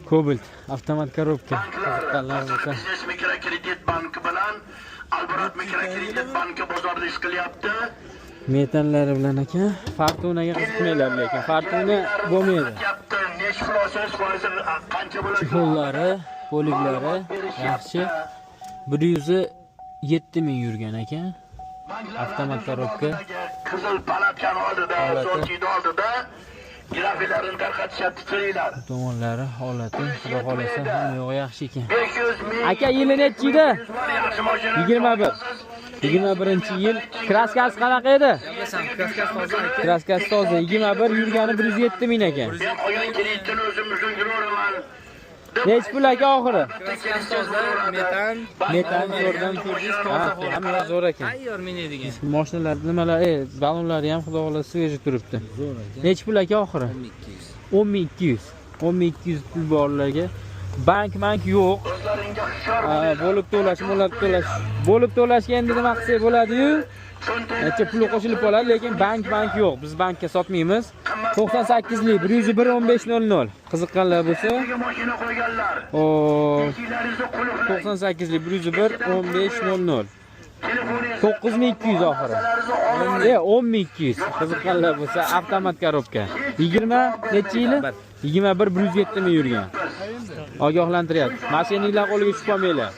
Cobalt avtomat korobka. Qiziqqanlar bo'lsa. Mikrokredit banki bilan Albarat mikrokredit banki bozorda ish qilyapti. Metallari bilan aka. Fortunaga qiziqmaylar lekin Fortuna bo'lmaydi. Nesh foiz qancha bo'ladi? Chexollari, poliglari yaxshi. 107 ming yurgan aka. Avtomat korobka. Qizil palatkani oldida, sochini oldida grafiklarini tarqatishyapti keringlar. Tomonlari holati, xudo xolasa hamma yo'q yaxshi ekan. 500 ming. Aka yili nechi edi? Yaxshi mashina. 21. 21-yil. Kraskasi qanaqa edi? Kraskasi toza. 21 yurgani 107 ming ekan. Men qolgan kreditni o'zim uchun ko'raman. Nech pul aka oxiri? Metan ko'rdim, hamma zo'r ekan. tayyor minadigan. Mashinalar nimalar, balonlari ham xudo xolasa sveji turibdi. Nech pul aka oxiri? 10200. 10200 pul borlarga. Bank yo'q. Bo'lib to'lashga endi nima qilsak bo'ladi-yu? Necha pul qo'shilib qoladi, lekin bank yo'q. Biz bankka sotmaymiz. 98lik 101 1500. Qiziqqanlar bo'lsa, Mashina qo'yganlar. 98lik 101 1500. 9200 oxiri. 10200. Qiziqqanlar bo'lsa, avtomat korobka. 20 necha yili? 21 107 ming yurgan. Ogohlantiryapti. Mashinalar qo'liga tushib qolmanglar.